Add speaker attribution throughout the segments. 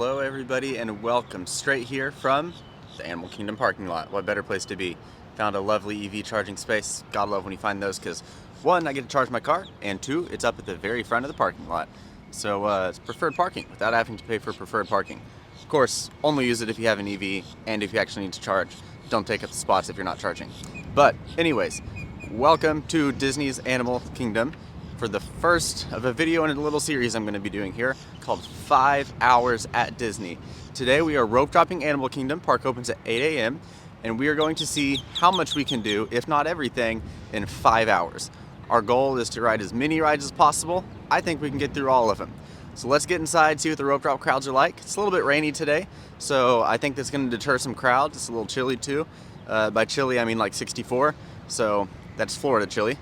Speaker 1: Hello everybody and welcome straight here from the Animal Kingdom parking lot. What better place to be? Found a lovely EV charging space. Gotta love when you find those because one, I get to charge my car, and two, it's up at the very front of the parking lot. So it's preferred parking without having to pay for preferred parking. Of course, only use it if you have an EV and if you actually need to charge. Don't take up the spots if you're not charging. But anyways, welcome to Disney's Animal Kingdom for the first of a video in a little series I'm going to be doing here called 5 Hours at Disney. Today we are rope dropping Animal Kingdom. Park opens at 8 a.m. and we are going to see how much we can do, if not everything, in 5 hours. Our goal is to ride as many rides as possible. I think we can get through all of them. So let's get inside, see what the rope drop crowds are like. It's a little bit rainy today, so I think that's going to deter some crowds. It's a little chilly too. By chilly I mean like 64, so that's Florida chilly.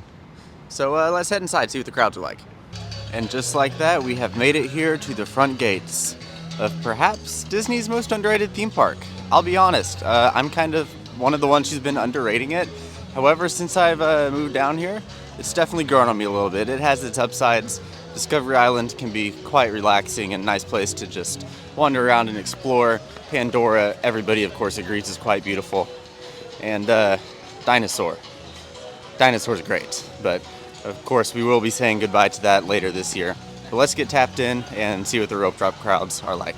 Speaker 1: So let's head inside, see what the crowds are like. And just like that, we have made it here to the front gates of perhaps Disney's most underrated theme park. I'll be honest, I'm kind of one of the ones who's been underrating it. However, since I've moved down here, it's definitely grown on me a little bit. It has its upsides. Discovery Island can be quite relaxing and a nice place to just wander around and explore. Pandora, everybody of course agrees, is quite beautiful. And Dinosaur's great, but of course we will be saying goodbye to that later this year. But let's get tapped in and see what the rope drop crowds are like.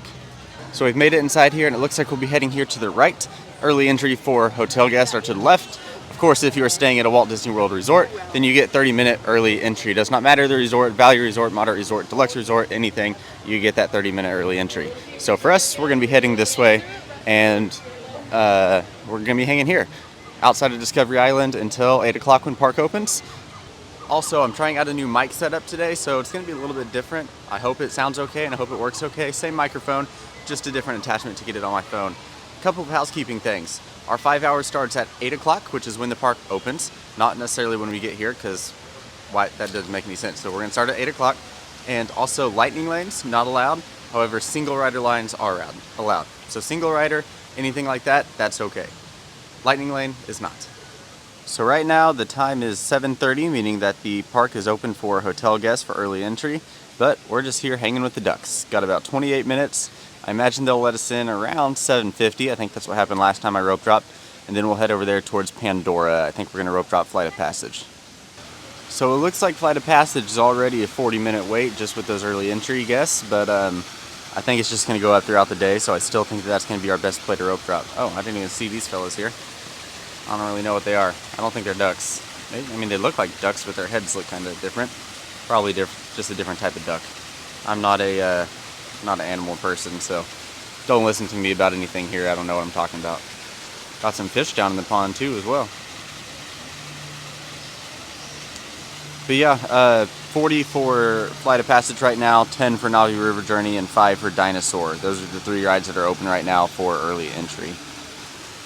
Speaker 1: So we've made it inside here and it looks like we'll be heading here to the right. Early entry for hotel guests are to the left. Of course, if you are staying at a Walt Disney World resort, then you get 30-minute early entry. It does not matter the resort, value resort, moderate resort, deluxe resort, anything, you get that 30-minute early entry. So for us, we're going to be heading this way, and we're going to be hanging here outside of Discovery Island until 8 o'clock when park opens. Also, I'm trying out a new mic setup today, so it's going to be a little bit different. I hope it sounds okay and I hope it works okay. Same microphone, just a different attachment to get it on my phone. A couple of housekeeping things. Our 5 hours starts at 8 o'clock, which is when the park opens, not necessarily when we get here, because that doesn't make any sense. So we're going to start at 8 o'clock. And also lightning lanes, not allowed. However, single rider lines are allowed. So single rider, anything like that, that's okay. Lightning lane is not. So right now the time is 7:30, meaning that the park is open for hotel guests for early entry, but we're just here hanging with the ducks. Got about 28 minutes. I imagine they'll let us in around 7:50. I think that's what happened last time I rope dropped. And then we'll head over there towards Pandora. I think we're going to rope drop Flight of Passage. So it looks like Flight of Passage is already a 40-minute wait just with those early entry guests, but I think it's just going to go up throughout the day, so I still think that's going to be our best play to rope drop. Oh, I didn't even see these fellas here. I don't really know what they are. I don't think they're ducks. I mean, they look like ducks, but their heads look kind of different. Probably just a different type of duck. I'm not an animal person, so don't listen to me about anything here. I don't know what I'm talking about. Got some fish down in the pond too as well. But yeah, 40 for Flight of Passage right now, 10 for Na'vi River Journey, and 5 for Dinosaur. Those are the 3 rides that are open right now for early entry.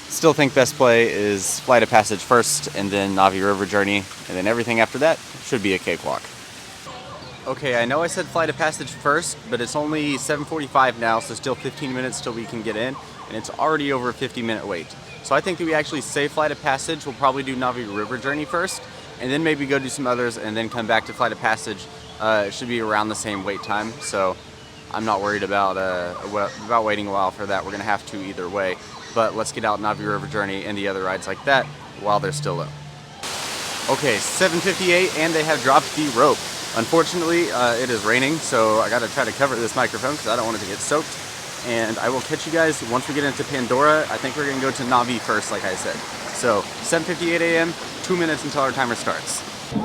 Speaker 1: Still think best play is Flight of Passage first, and then Na'vi River Journey, and then everything after that should be a cakewalk. Okay, I know I said Flight of Passage first, but it's only 7:45 now, so still 15 minutes till we can get in, and it's already over a 50-minute wait. So I think that we actually say Flight of Passage. We'll probably do Na'vi River Journey first, and then maybe go do some others, and then come back to Flight of Passage. It should be around the same wait time, so I'm not worried about waiting a while for that. We're going to have to either way. But let's get out Na'vi River Journey and the other rides like that while they're still low. Okay, 7:58 and they have dropped the rope. Unfortunately, it is raining, so I gotta try to cover this microphone because I don't want it to get soaked. And I will catch you guys once we get into Pandora. I think we're gonna go to Na'vi first, like I said. So 7:58 a.m., 2 minutes until our timer starts.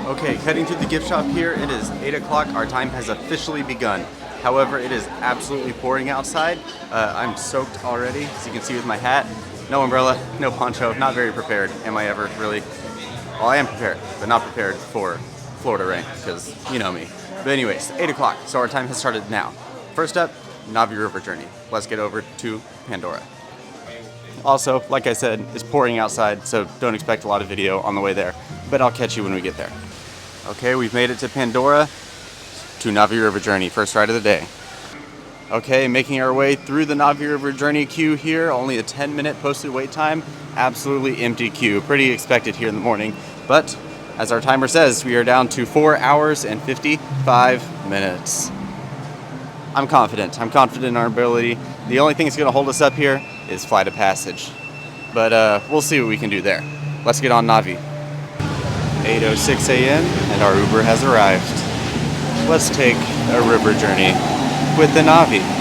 Speaker 1: Okay, heading to the gift shop here. It is 8 o'clock. Our time has officially begun. However, it is absolutely pouring outside. I'm soaked already, as you can see with my hat. No umbrella, no poncho, not very prepared. Am I ever, really? Well, I am prepared, but not prepared for Florida rain, because you know me. But anyways, 8 o'clock, so our time has started now. First up, Na'vi River Journey. Let's get over to Pandora. Also, like I said, it's pouring outside, so don't expect a lot of video on the way there, but I'll catch you when we get there. Okay, we've made it to Pandora. To Na'vi River Journey, first ride of the day. Okay, making our way through the Na'vi River Journey queue here, only a 10-minute posted wait time, absolutely empty queue, pretty expected here in the morning, but as our timer says, we are down to 4 hours and 55 minutes. I'm confident. I'm confident in our ability. The only thing that's going to hold us up here is Flight of Passage. But we'll see what we can do there. Let's get on Na'vi. 8:06 a.m. and our Uber has arrived. Let's take a river journey with the Na'vi.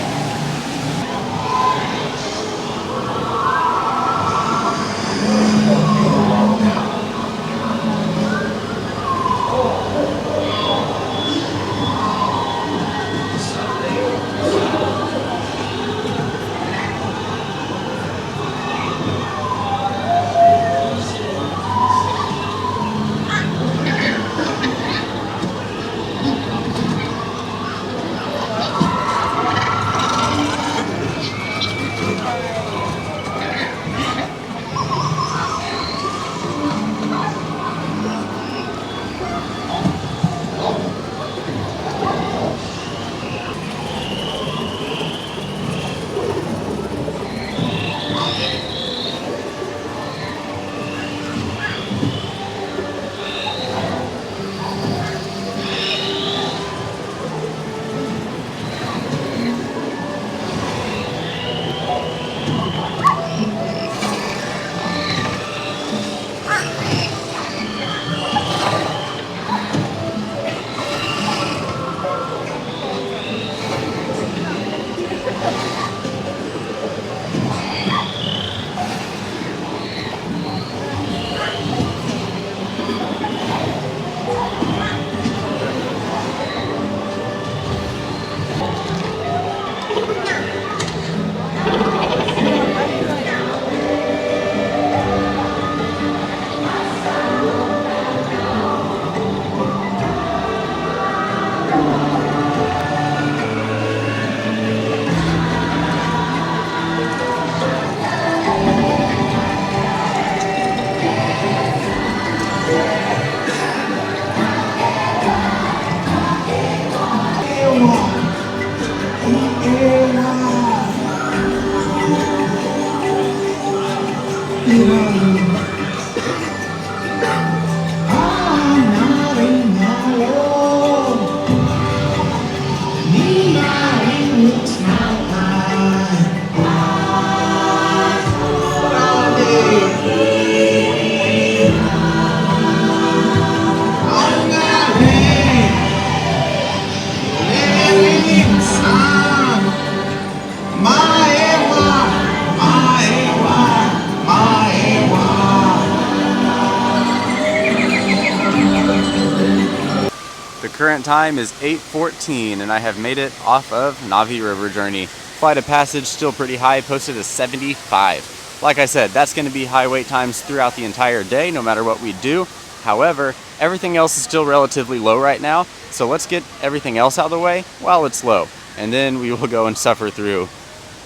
Speaker 1: The current time is 8:14 and I have made it off of Na'vi River Journey. Flight of Passage still pretty high, posted as 75. Like I said, that's going to be high wait times throughout the entire day, no matter what we do. However, everything else is still relatively low right now, so let's get everything else out of the way while it's low, and then we will go and suffer through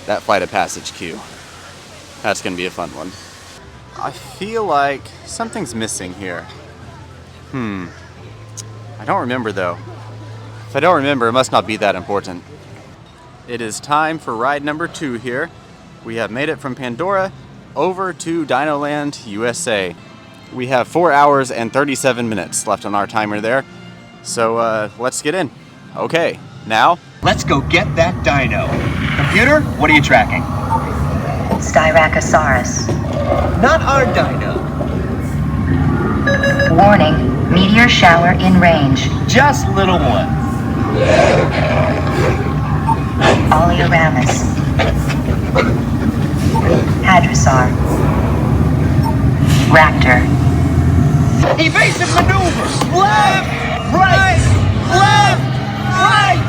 Speaker 1: that Flight of Passage queue. That's going to be a fun one. I feel like something's missing here. I don't remember though. If I don't remember, it must not be that important. It is time for ride number 2 here. We have made it from Pandora over to Dinoland, USA. We have 4 hours and 37 minutes left on our timer there. So let's get in. Okay, now
Speaker 2: let's go get that dino. Computer, what are you tracking?
Speaker 3: Styracosaurus.
Speaker 2: Not our dino.
Speaker 3: Warning, meteor shower in range.
Speaker 2: Just little one.
Speaker 3: Oleoramus. Hadrosaur. Raptor.
Speaker 2: Evasive maneuver! Left! Right! Left! Right!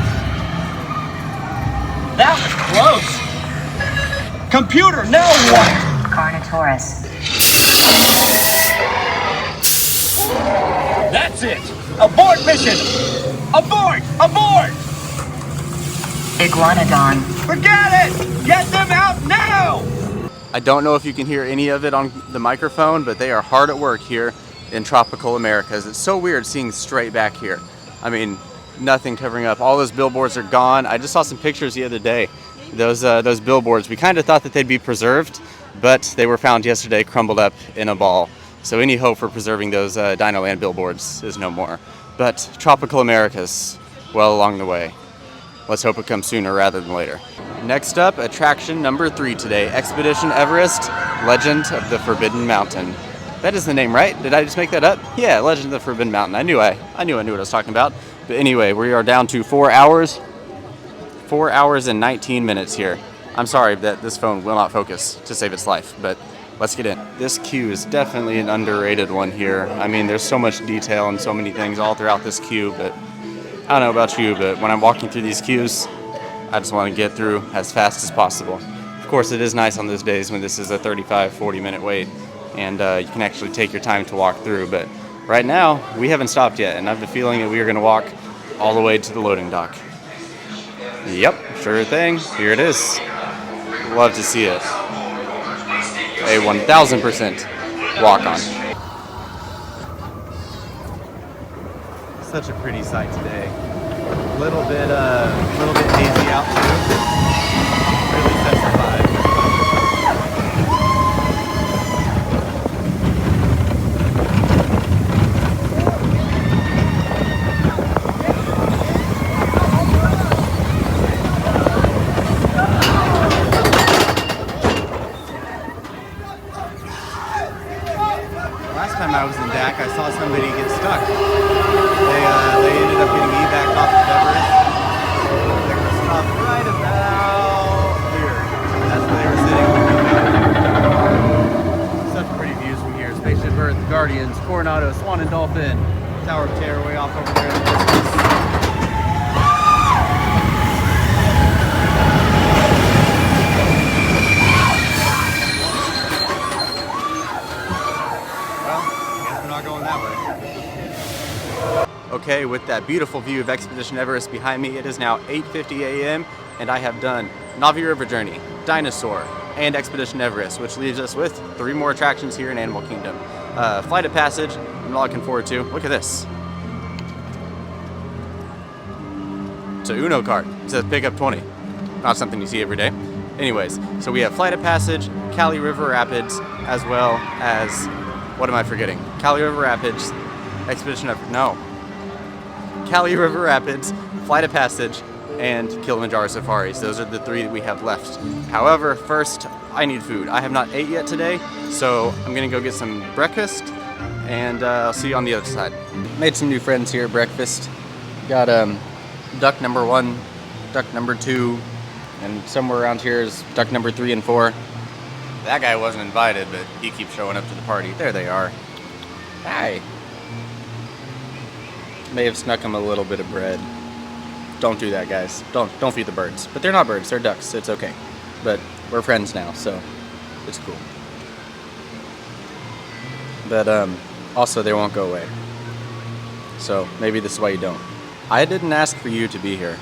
Speaker 2: That was close. Computer, now what?
Speaker 3: Carnotaurus.
Speaker 2: That's it! Abort mission! Abort! Abort!
Speaker 3: Iguanodon.
Speaker 2: Forget it! Get them out now!
Speaker 1: I don't know if you can hear any of it on the microphone, but they are hard at work here in tropical Americas. It's so weird seeing straight back here. I mean, nothing covering up. All those billboards are gone. I just saw some pictures the other day. Those billboards, we kind of thought that they'd be preserved, but they were found yesterday crumbled up in a ball. So any hope for preserving those Dinoland billboards is no more. But tropical Americas, well along the way. let's hope it comes sooner rather than later. Next up, attraction number 3 today, Expedition Everest, Legend of the Forbidden Mountain. That is the name, right? Did I just make that up? Yeah, Legend of the Forbidden Mountain. I knew what I was talking about. But anyway, we are down to 4 hours. 4 hours and 19 minutes here. I'm sorry that this phone will not focus to save its life, but let's get in. This queue is definitely an underrated one here. I mean, there's so much detail and so many things all throughout this queue, but I don't know about you, but when I'm walking through these queues, I just want to get through as fast as possible. Of course, it is nice on those days when this is a 35-40 minute wait, and you can actually take your time to walk through, but right now, we haven't stopped yet, and I have the feeling that we are going to walk all the way to the loading dock. Yep, sure thing. Here it is. Love to see it. A 1000% walk on. Such a pretty sight today. Little bit hazy out too. Really sets the vibe. Last time I was in DAC, I saw somebody get stuck. They ended up getting evac off of Everest. They were stopped right about here. That's where they were sitting. Such pretty views from here. Spaceship Earth, Guardians, Coronado, Swan and Dolphin, Tower of Terror way off over there in the distance. Okay, with that beautiful view of Expedition Everest behind me, it is now 8:50 a.m. and I have done Navi River Journey, Dinosaur, and Expedition Everest, which leaves us with 3 more attractions here in Animal Kingdom. Flight of Passage, I'm looking forward to. Look at this. It's a Uno card. It says pick up 20. Not something you see every day. Anyways, so we have Flight of Passage, Kali River Rapids, as well as, what am I forgetting? Kali River Rapids, Expedition Everest, no. Kali River Rapids, Flight of Passage, and Kilimanjaro Safaris. Those are the 3 that we have left. However, first, I need food. I have not ate yet today, so I'm gonna go get some breakfast, and I'll see you on the other side. Made some new friends here at breakfast. Got duck number 1, duck number 2, and somewhere around here is duck number 3 and 4. That guy wasn't invited, but he keeps showing up to the party. There they are. Hi. May have snuck him a little bit of bread. Don't do that, guys. Don't feed the birds. But they're not birds, they're ducks. It's okay. But we're friends now, so it's cool. But also they won't go away. So maybe this is why you don't. I didn't ask for you to be here.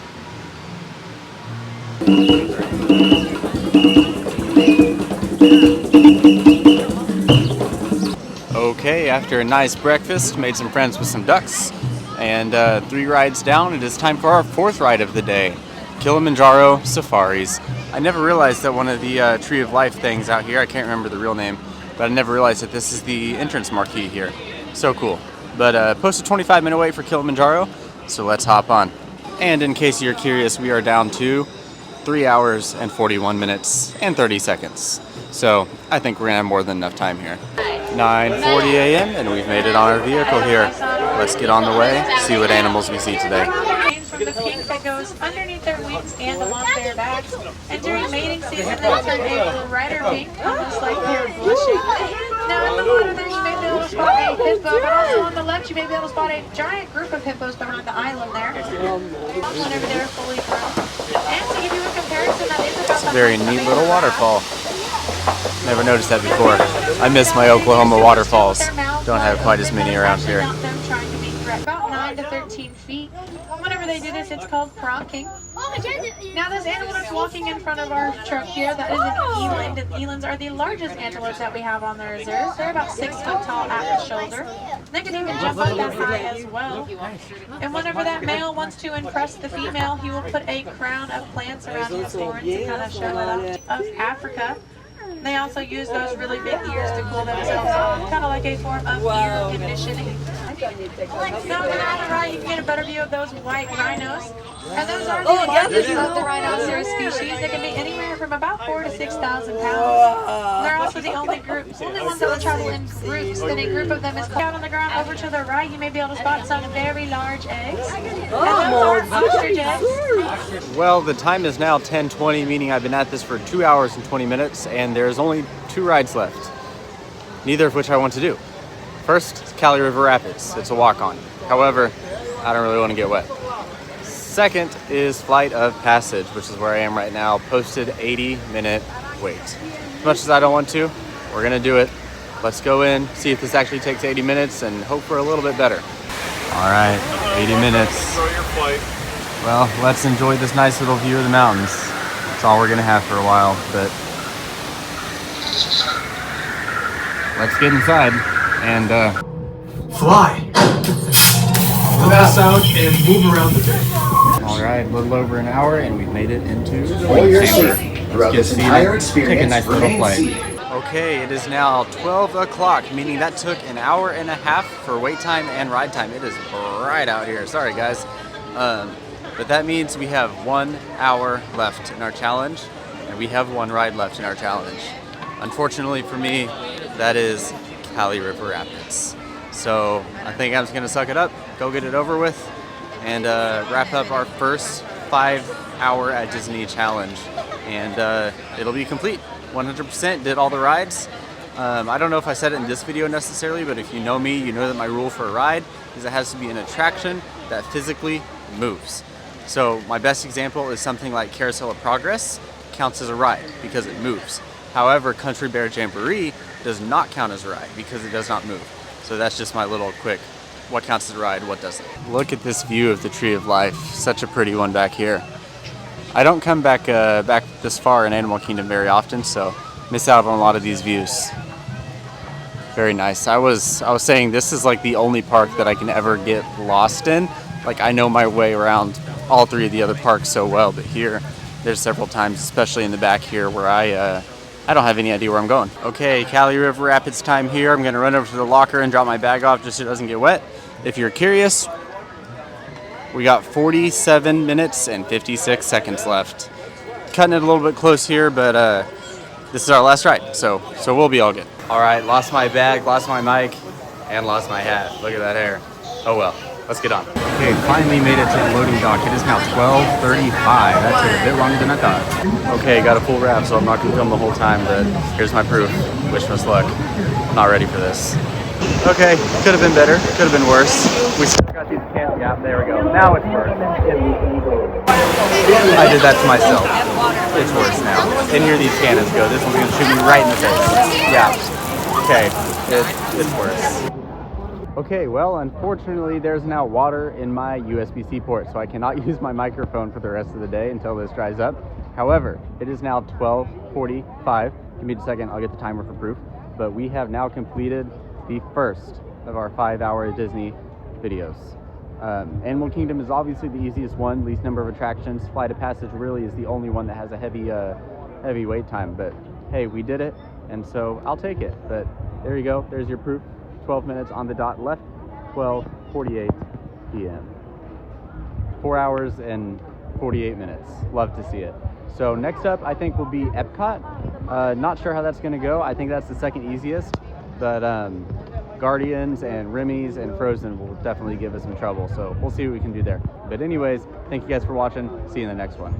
Speaker 1: Okay, after a nice breakfast, made some friends with some ducks. And 3 rides down, it is time for our 4th ride of the day, Kilimanjaro Safaris. I never realized that one of the Tree of Life things out here, I can't remember the real name, but I never realized that this is the entrance marquee here. So cool. But posted 25-minute wait for Kilimanjaro, so let's hop on. And in case you're curious, we are down to 3 hours and 41 minutes and 30 seconds. So I think we're gonna have more than enough time here. 9:40 a.m. and we've made it on our vehicle here. Let's get on the way, see what animals we see today.
Speaker 4: From the pink that goes underneath their wings and along their backs. And during mating season, they turn a brighter pink, almost like they're blushing. Now in the water there, you may be able to spot a hippo, but also on the left, you may be able to spot a giant group of hippos around the island there. Whenever they're fully grown. And to give you a comparison, that is about
Speaker 1: It's a very neat little waterfall. Never noticed that before. I miss my Oklahoma waterfalls. Don't have quite as many around here.
Speaker 4: About 9 to 13 feet. Whenever they do this, it's called pronking. Now this antelope that's walking in front of our truck here, that is an eland, and elands are the largest antelopes that we have on the reserve. They're about 6 foot tall at the shoulder. They can even jump up that high as well. And whenever that male wants to impress the female, he will put a crown of plants around his horns to kind of show it off. Of Africa. They also use those really big ears to cool themselves off, kind of like a form of ear conditioning. Now on the right, you can get a better view of those white rhinos. And those are the largest of the rhinoceros species. They can be anywhere from about 4,000 to 6,000 pounds. They're also the only ones that will travel in groups. Then a group of them is out on the ground. Over to the right, you may be able to spot some very large eggs. And those are ostrich eggs.
Speaker 1: Well, the time is now 10:20, meaning I've been at this for 2 hours and 20 minutes, and there's only 2 rides left, neither of which I want to do. First, Kali River Rapids. It's a walk-on. However, I don't really want to get wet. Second is Flight of Passage, which is where I am right now. Posted 80-minute wait. As much as I don't want to, we're going to do it. Let's go in, see if this actually takes 80 minutes, and hope for a little bit better. All right, 80 minutes. Well, let's enjoy this nice little view of the mountains. That's all we're going to have for a while, but let's get inside and
Speaker 5: fly. Pass out and move around the day.
Speaker 1: all right, a little over an hour and we've made it into the
Speaker 6: For your
Speaker 1: chamber.
Speaker 6: safety throughout
Speaker 1: Let's
Speaker 6: this
Speaker 1: get
Speaker 6: entire
Speaker 1: seated, take a
Speaker 6: experience,
Speaker 1: nice little
Speaker 6: remain
Speaker 1: flight.
Speaker 6: seated.
Speaker 1: Okay, it is now 12 o'clock, meaning that took an hour and a half for wait time and ride time. It is bright out here. Sorry, guys. But that means we have 1 hour left in our challenge, and we have 1 ride left in our challenge. Unfortunately for me, that is Kali River Rapids. So I think I'm just gonna suck it up, go get it over with, and wrap up our first 5-hour at Disney challenge. And it'll be complete. 100% did all the rides. I don't know if I said it in this video necessarily, but if you know me, you know that my rule for a ride is it has to be an attraction that physically moves. So my best example is something like Carousel of Progress counts as a ride because it moves. However, Country Bear Jamboree does not count as a ride because it does not move. So that's just my little quick, what counts as a ride, what doesn't. Look at this view of the Tree of Life. Such a pretty one back here. I don't come back this far in Animal Kingdom very often, so miss out on a lot of these views. Very nice. I was saying this is like the only park that I can ever get lost in. Like I know my way around all 3 of the other parks so well, but here there's several times, especially in the back here, where I don't have any idea where I'm going. Okay, Kali River Rapids time here. I'm gonna run over to the locker and drop my bag off just so it doesn't get wet. If you're curious, we got 47 minutes and 56 seconds left. Cutting it a little bit close here, but this is our last ride, so we'll be all good. All right, lost my bag, lost my mic, and lost my hat. Look at that hair. Oh well, let's get on. Okay, finally made it to the loading dock. It is now 12:35. That took a bit longer than I thought. Okay, got a full wrap, so I'm not gonna film the whole time, but here's my proof. Wish us luck. I'm not ready for this. Okay, could have been better, could have been worse. We still got these cans. Yeah, there we go. Now it's worse. I did that to myself. It's worse now. And here these cannons go. This one's gonna shoot me right in the face. Yeah. Okay, it's worse. Okay, well, unfortunately, there's now water in my USB-C port, so I cannot use my microphone for the rest of the day until this dries up. However, it is now 12:45. Give me a second, I'll get the timer for proof. But we have now completed the first of our 5-hour Disney videos. Animal Kingdom is obviously the easiest one, least number of attractions. Flight of Passage really is the only one that has a heavy wait time, but hey, we did it, and so I'll take it. But there you go, there's your proof. 12 minutes on the dot left, 12:48 p.m. 4 hours and 48 minutes. Love to see it. So next up, I think will be Epcot. Not sure how that's gonna go. I think that's the second easiest, but Guardians and Remy's and Frozen will definitely give us some trouble. So we'll see what we can do there. But anyways, thank you guys for watching. See you in the next one.